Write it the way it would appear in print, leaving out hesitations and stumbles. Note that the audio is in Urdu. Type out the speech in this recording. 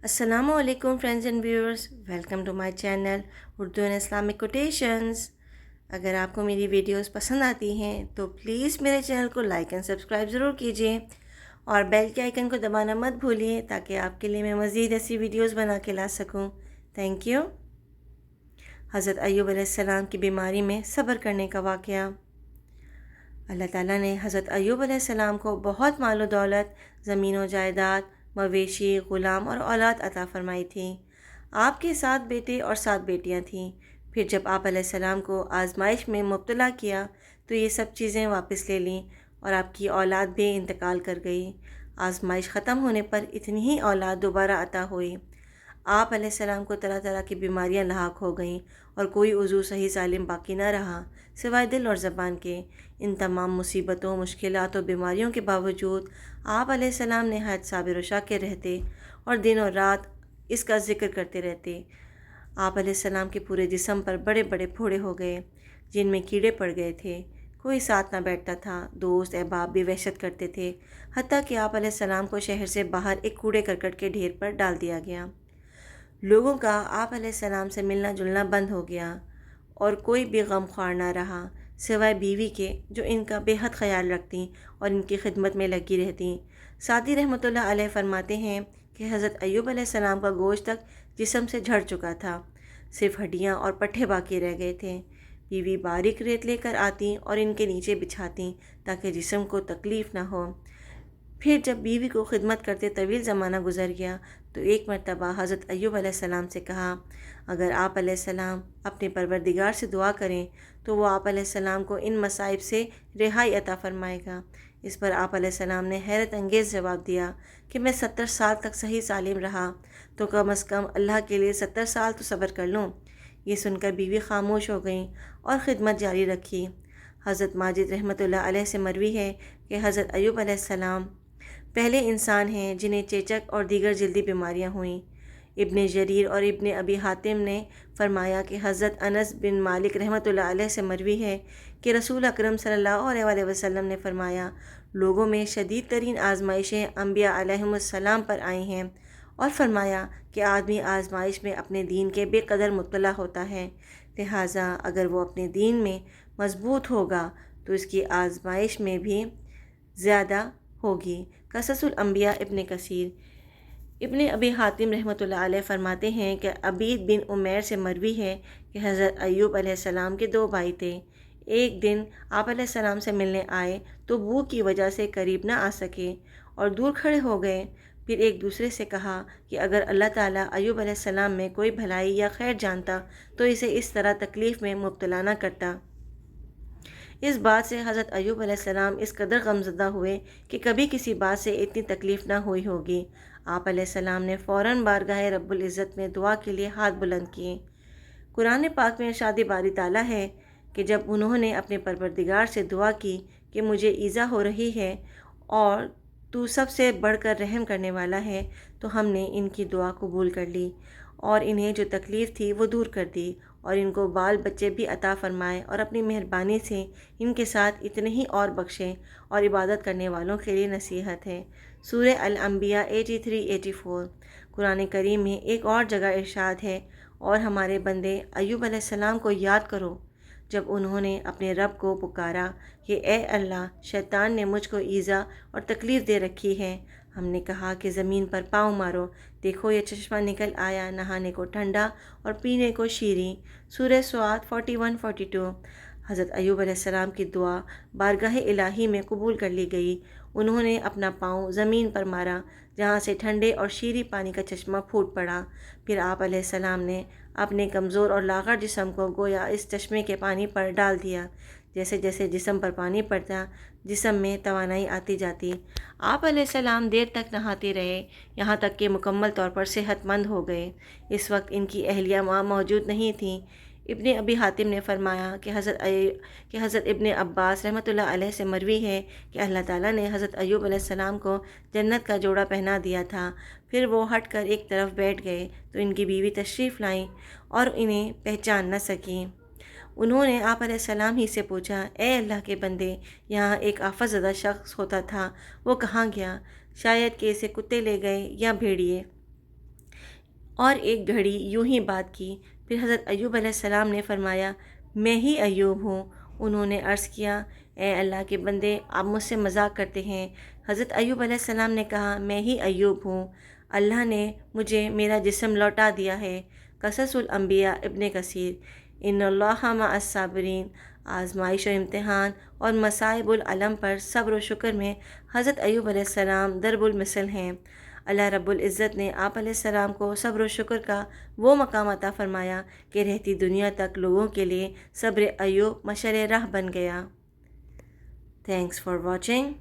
السلام علیکم friends and viewers, welcome to my channel Urdu and Islamic quotations. اگر آپ کو میری ویڈیوز پسند آتی ہیں تو پلیز میرے چینل کو لائک اینڈ سبسکرائب ضرور کیجیے اور بیل کے آئیکن کو دبانا مت بھولیے تاکہ آپ کے لیے میں مزید ایسی ویڈیوز بنا کے لا سکوں۔ Thank you. حضرت ایوب علیہ السلام کی بیماری میں صبر کرنے کا واقعہ۔ اللہ تعالیٰ نے حضرت ایوب علیہ السلام کو بہت مال و دولت، زمین و جائیداد، مویشی، غلام اور اولاد عطا فرمائی تھی۔ آپ کے 7 بیٹے اور 7 بیٹیاں تھیں۔ پھر جب آپ علیہ السلام کو آزمائش میں مبتلا کیا تو یہ سب چیزیں واپس لے لیں اور آپ کی اولاد بھی انتقال کر گئی۔ آزمائش ختم ہونے پر اتنی ہی اولاد دوبارہ عطا ہوئی۔ آپ علیہ السلام کو طرح طرح کی بیماریاں لاحق ہو گئیں اور کوئی عضو صحیح سالم باقی نہ رہا سوائے دل اور زبان کے۔ ان تمام مصیبتوں، مشکلات اور بیماریوں کے باوجود آپ علیہ السلام نہایت صابر و شاکر رہتے اور دن اور رات اس کا ذکر کرتے رہتے۔ آپ علیہ السلام کے پورے جسم پر بڑے بڑے پھوڑے ہو گئے جن میں کیڑے پڑ گئے تھے۔ کوئی ساتھ نہ بیٹھتا تھا، دوست احباب بھی وحشت کرتے تھے، حتیٰ کہ آپ علیہ السلام کو شہر سے باہر ایک کوڑے کرکٹ کے ڈھیر پر ڈال دیا گیا۔ لوگوں کا آپ علیہ السلام سے ملنا جلنا بند ہو گیا اور کوئی بھی غم خوار نہ رہا سوائے بیوی کے جو ان کا بے حد خیال رکھتی اور ان کی خدمت میں لگی رہتی۔ سعدی رحمۃ اللہ علیہ فرماتے ہیں کہ حضرت ایوب علیہ السلام کا گوشت تک جسم سے جھڑ چکا تھا، صرف ہڈیاں اور پٹھے باقی رہ گئے تھے۔ بیوی باریک ریت لے کر آتی اور ان کے نیچے بچھاتی تاکہ جسم کو تکلیف نہ ہو۔ پھر جب بیوی کو خدمت کرتے طویل زمانہ گزر گیا تو ایک مرتبہ حضرت ایوب علیہ السلام سے کہا، اگر آپ علیہ السلام اپنے پروردگار سے دعا کریں تو وہ آپ علیہ السلام کو ان مصائب سے رہائی عطا فرمائے گا۔ اس پر آپ علیہ السلام نے حیرت انگیز جواب دیا کہ میں 70 سال تک صحیح سالم رہا تو کم از کم اللہ کے لیے 70 سال تو صبر کر لوں۔ یہ سن کر بیوی خاموش ہو گئیں اور خدمت جاری رکھی۔ حضرت ماجد رحمۃ اللہ علیہ سے مروی ہے کہ حضرت ایوب علیہ السلام پہلے انسان ہیں جنہیں چیچک اور دیگر جلدی بیماریاں ہوئیں۔ ابن جریر اور ابن ابی حاتم نے فرمایا کہ حضرت انس بن مالک رحمۃ اللہ علیہ سے مروی ہے کہ رسول اکرم صلی اللہ علیہ وسلم نے فرمایا، لوگوں میں شدید ترین آزمائشیں انبیاء علیہم السلام پر آئی ہیں، اور فرمایا کہ آدمی آزمائش میں اپنے دین کے بے قدر مبتلا ہوتا ہے، لہٰذا اگر وہ اپنے دین میں مضبوط ہوگا تو اس کی آزمائش میں بھی زیادہ ہوگی۔ قصص الانبیاء ابن کثیر۔ ابن ابی حاتم رحمۃ اللہ علیہ فرماتے ہیں کہ عبید بن عمیر سے مروی ہے کہ حضرت ایوب علیہ السلام کے 2 بھائی تھے۔ ایک دن آپ علیہ السلام سے ملنے آئے تو بھوک کی وجہ سے قریب نہ آ سکے اور دور کھڑے ہو گئے۔ پھر ایک دوسرے سے کہا کہ اگر اللہ تعالیٰ ایوب علیہ السلام میں کوئی بھلائی یا خیر جانتا تو اسے اس طرح تکلیف میں مبتلا نہ کرتا۔ اس بات سے حضرت ایوب علیہ السلام اس قدر غمزدہ ہوئے کہ کبھی کسی بات سے اتنی تکلیف نہ ہوئی ہوگی۔ آپ علیہ السلام نے فوراً بارگاہ رب العزت میں دعا کے لیے ہاتھ بلند کیے۔ قرآن پاک میں ارشاد باری تعالیٰ ہے کہ جب انہوں نے اپنے پروردگار سے دعا کی کہ مجھے ایذا ہو رہی ہے اور تو سب سے بڑھ کر رحم کرنے والا ہے، تو ہم نے ان کی دعا قبول کر لی اور انہیں جو تکلیف تھی وہ دور کر دی اور ان کو بال بچے بھی عطا فرمائے اور اپنی مہربانی سے ان کے ساتھ اتنے ہی اور بخشے، اور عبادت کرنے والوں کے لیے نصیحت ہے۔ سورہ الانبیاء 83-84۔ قرآن کریم میں ایک اور جگہ ارشاد ہے، اور ہمارے بندے ایوب علیہ السلام کو یاد کرو جب انہوں نے اپنے رب کو پکارا کہ اے اللہ، شیطان نے مجھ کو ایذا اور تکلیف دے رکھی ہے۔ ہم نے کہا کہ زمین پر پاؤں مارو، دیکھو یہ چشمہ نکل آیا، نہانے کو ٹھنڈا اور پینے کو شیریں۔ سورہ سعد 41-42۔ حضرت ایوب علیہ السلام کی دعا بارگاہ الہی میں قبول کر لی گئی۔ انہوں نے اپنا پاؤں زمین پر مارا جہاں سے ٹھنڈے اور شیریں پانی کا چشمہ پھوٹ پڑا۔ پھر آپ علیہ السلام نے اپنے کمزور اور لاغر جسم کو گویا اس چشمے کے پانی پر ڈال دیا۔ جیسے جیسے جسم پر پانی پڑتا جسم میں توانائی آتی جاتی۔ آپ علیہ السلام دیر تک نہاتے رہے یہاں تک کہ مکمل طور پر صحت مند ہو گئے۔ اس وقت ان کی اہلیہ ماں موجود نہیں تھیں۔ ابن ابی حاتم نے فرمایا کہ حضرت ابن عباس رحمۃ اللہ علیہ سے مروی ہے کہ اللہ تعالیٰ نے حضرت ایوب علیہ السلام کو جنت کا جوڑا پہنا دیا تھا۔ پھر وہ ہٹ کر ایک طرف بیٹھ گئے تو ان کی بیوی تشریف لائیں اور انہیں پہچان نہ سکیں۔ انہوں نے آپ علیہ السلام ہی سے پوچھا، اے اللہ کے بندے، یہاں ایک آفت زدہ شخص ہوتا تھا، وہ کہاں گیا؟ شاید کہ اسے کتے لے گئے یا بھیڑیے۔ اور ایک گھڑی یوں ہی بات کی۔ پھر حضرت ایوب علیہ السلام نے فرمایا میں ہی ایوب ہوں۔ انہوں نے عرض کیا اے اللہ کے بندے آپ مجھ سے مذاق کرتے ہیں۔ حضرت ایوب علیہ السلام نے کہا میں ہی ایوب ہوں، اللہ نے مجھے میرا جسم لوٹا دیا ہے۔ قصص الانبیاء ابن کثیر۔ ان اللہ مع الصابرین۔ آزمائش و امتحان اور مصائب العلم پر صبر و شکر میں حضرت ایوب علیہ السلام ضرب المثل ہیں۔ اللہ رب العزت نے آپ علیہ السلام کو صبر و شکر کا وہ مقام عطا فرمایا کہ رہتی دنیا تک لوگوں کے لیے صبر ایوب مشعل راہ بن گیا۔ Thanks for watching.